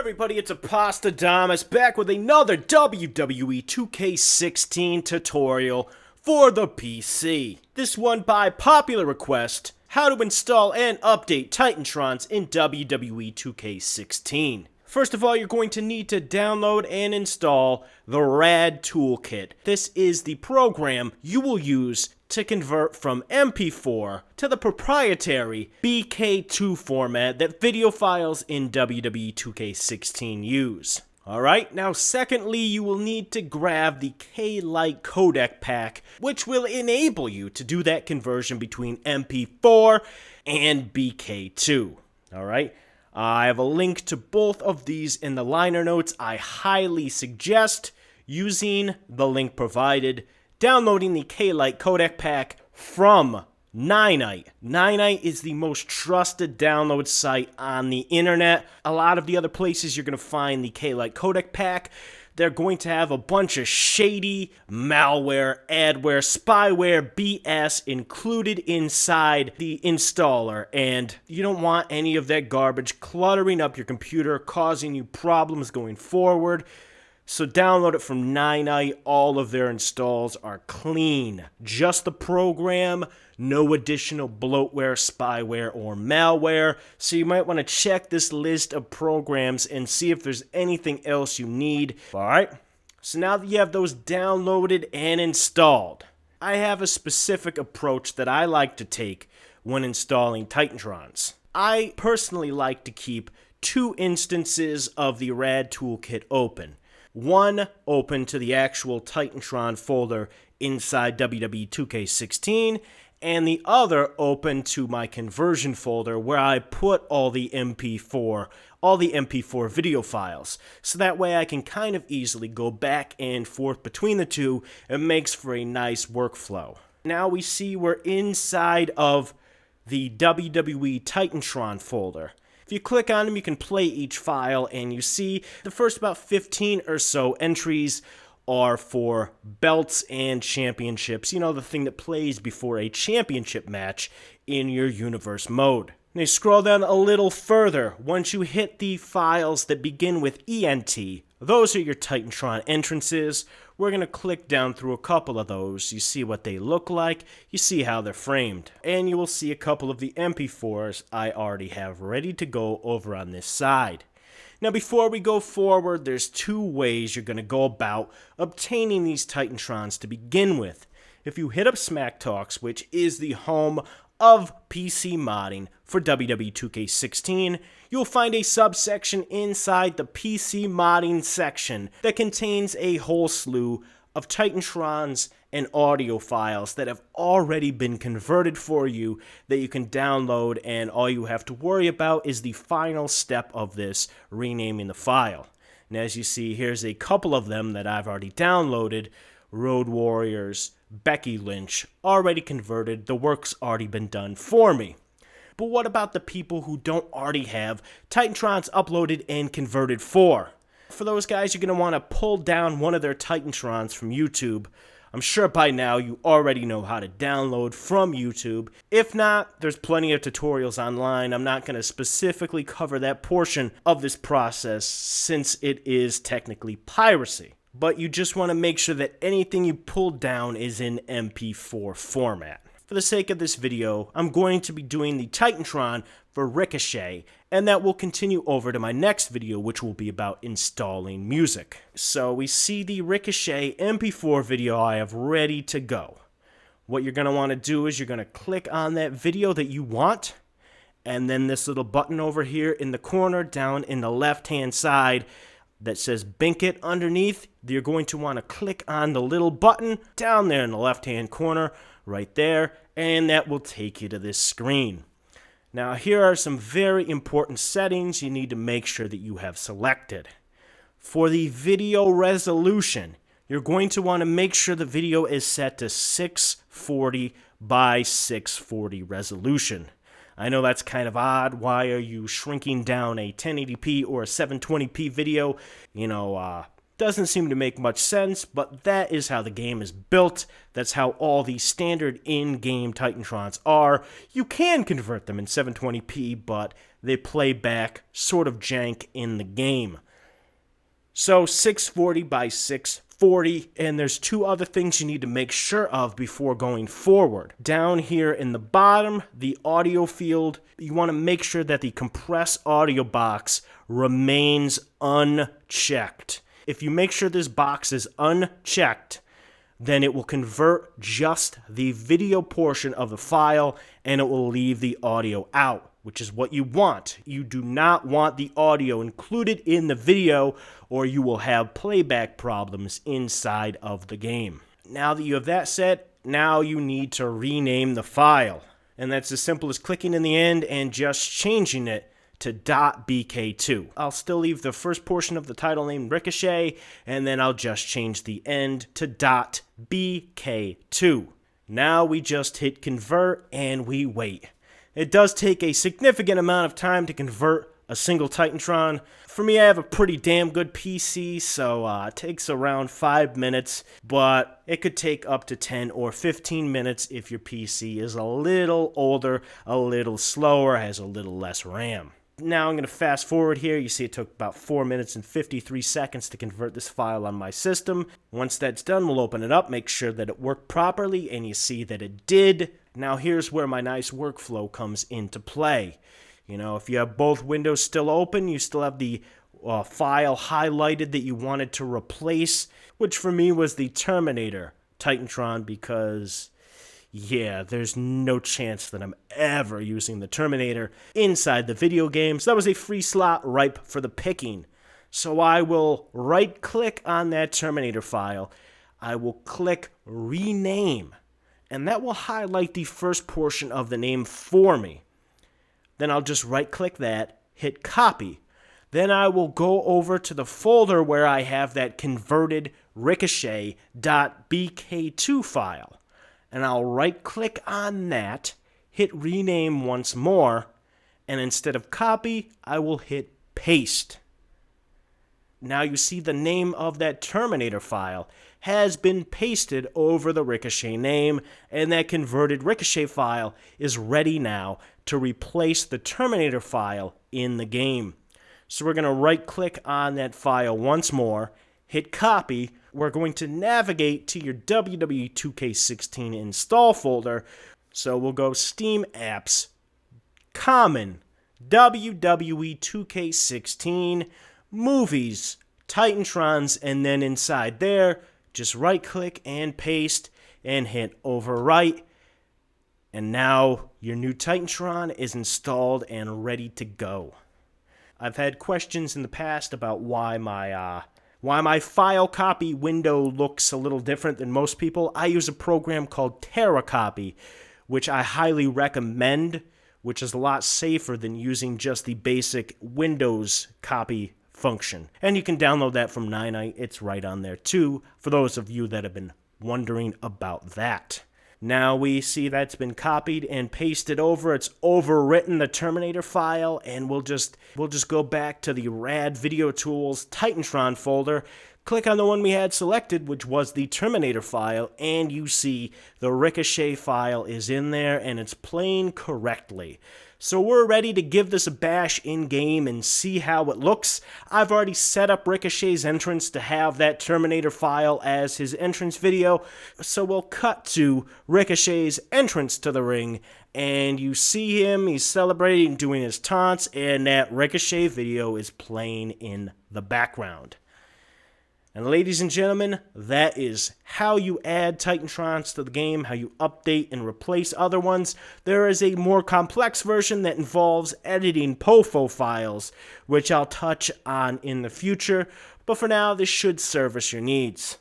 Everybody, it's Apostadamus back with another WWE 2K16 tutorial for the PC. This one by popular request, how to install and update Titantrons in WWE 2K16. First of all, you're going to need to download and install the RAD Toolkit. This is the program you will use to convert from MP4 to the proprietary BK2 format that video files in WWE 2K16 use. Alright, now secondly, you will need to grab the K-Lite codec pack, which will enable you to do that conversion between MP4 and BK2. Alright, I have a link to both of these in the liner notes. I highly suggest using the link provided, downloading the K-Lite codec pack from Ninite. Ninite is the most trusted download site on the internet. A lot of the other places you're going to find the K-Lite codec pack, they're going to have a bunch of shady malware, adware, spyware, BS included inside the installer, and you don't want any of that garbage cluttering up your computer, causing you problems going forward. So download it from Ninite. All of their installs are clean. Just the program, no additional bloatware, spyware, or malware. So you might want to check this list of programs and see if there's anything else you need. Alright, so now that you have those downloaded and installed, I have a specific approach that I like to take when installing Titantrons. I personally like to keep two instances of the RAD Toolkit open. One open to the actual Titantron folder inside WWE 2K16, and the other open to my conversion folder where I put all the MP4 video files. So that way I can kind of easily go back and forth between the two. It makes for a nice workflow. Now we see we're inside of the WWE Titantron folder. If you click on them, you can play each file, and you see the first about 15 or so entries are for belts and championships. You know, the thing that plays before a championship match in your universe mode. Now you scroll down a little further. Once you hit the files that begin with ENT, those are your Titantron entrances. We're going to click down through a couple of those. You see what they look like, you see how they're framed, and you will see a couple of the MP4s I already have ready to go over on this side. Now before we go forward, there's two ways you're going to go about obtaining these Titantrons to begin with. If you hit up Smack Talks, which is the home of PC modding for WWE 2K16, you'll find a subsection inside the PC modding section that contains a whole slew of Titantrons and audio files that have already been converted for you that you can download, and all you have to worry about is the final step of this, renaming the file. And as you see, here's a couple of them that I've already downloaded. Road Warriors, Becky Lynch, already converted. The work's already been done for me. But what about the people who don't already have Titantrons uploaded and converted for? For those guys, you're going to want to pull down one of their Titantrons from YouTube. I'm sure by now you already know how to download from YouTube. If not, there's plenty of tutorials online. I'm not going to specifically cover that portion of this process since it is technically piracy. But you just want to make sure that anything you pull down is in MP4 format. For the sake of this video, I'm going to be doing the Titantron for Ricochet, and that will continue over to my next video, which will be about installing music. So we see the Ricochet MP4 video I have ready to go. What you're going to want to do is you're going to click on that video that you want, and then this little button over here in the corner down in the left-hand side that says Binkit underneath, you're going to want to click on the little button down there in the left-hand corner, right there, and that will take you to this screen. Now, here are some very important settings you need to make sure that you have selected. For the video resolution, you're going to want to make sure the video is set to 640 by 640 resolution. I know that's kind of odd. Why are you shrinking down a 1080p or a 720p video? Doesn't seem to make much sense, but that is how the game is built. That's how all the standard in-game Titantrons are. You can convert them in 720p, but they play back sort of jank in the game. So 640 by 640, and there's two other things you need to make sure of before going forward. Down here in the bottom, the audio field, you want to make sure that the compress audio box remains unchecked. If you make sure this box is unchecked, then it will convert just the video portion of the file and it will leave the audio out, which is what you want. You do not want the audio included in the video or you will have playback problems inside of the game. Now that you have that set, now you need to rename the file. And that's as simple as clicking in the end and just changing it to .bk2. I'll still leave the first portion of the title named Ricochet, and then I'll just change the end to .bk2. Now we just hit convert and we wait. It does take a significant amount of time to convert a single Titantron. For me, I have a pretty damn good PC, so it takes around 5 minutes, but it could take up to 10 or 15 minutes if your PC is a little older, a little slower, has a little less RAM. Now I'm going to fast forward here. You see it took about 4 minutes and 53 seconds to convert this file on my system. Once that's done, we'll open it up, make sure that it worked properly, and you see that it did. Now here's where my nice workflow comes into play. You know, if you have both windows still open, you still have the file highlighted that you wanted to replace, which for me was the Terminator Titantron, because yeah, there's no chance that I'm ever using the Terminator inside the video games. That was a free slot ripe for the picking. So I will right-click on that Terminator file. I will click Rename, and that will highlight the first portion of the name for me. Then I'll just right-click that, hit Copy. Then I will go over to the folder where I have that converted Ricochet.bk2 file. And I'll right-click on that, hit Rename once more, and instead of Copy, I will hit Paste. Now you see the name of that Terminator file has been pasted over the Ricochet name, and that converted Ricochet file is ready now to replace the Terminator file in the game. So we're going to right-click on that file once more, hit Copy. We're going to navigate to your WWE 2K16 install folder. So we'll go Steam Apps, Common, WWE 2K16, Movies, Titantrons, and then inside there, just right-click and paste and hit Overwrite. And now your new Titantron is installed and ready to go. I've had questions in the past about why my file copy window looks a little different than most people. I use a program called TerraCopy, which I highly recommend, which is a lot safer than using just the basic Windows copy function. And you can download that from Ninite. It's right on there too, for those of you that have been wondering about that. Now we see that's been copied and pasted over. It's overwritten the Terminator file, and we'll just go back to the Rad Video Tools Titantron folder. Click on the one we had selected, which was the Terminator file, and you see the Ricochet file is in there and it's playing correctly. So we're ready to give this a bash in-game and see how it looks. I've already set up Ricochet's entrance to have that Terminator file as his entrance video. So we'll cut to Ricochet's entrance to the ring, and you see him, he's celebrating, doing his taunts, and that Ricochet video is playing in the background. And ladies and gentlemen, that is how you add Titantrons to the game, how you update and replace other ones. There is a more complex version that involves editing POFO files, which I'll touch on in the future, but for now, this should service your needs.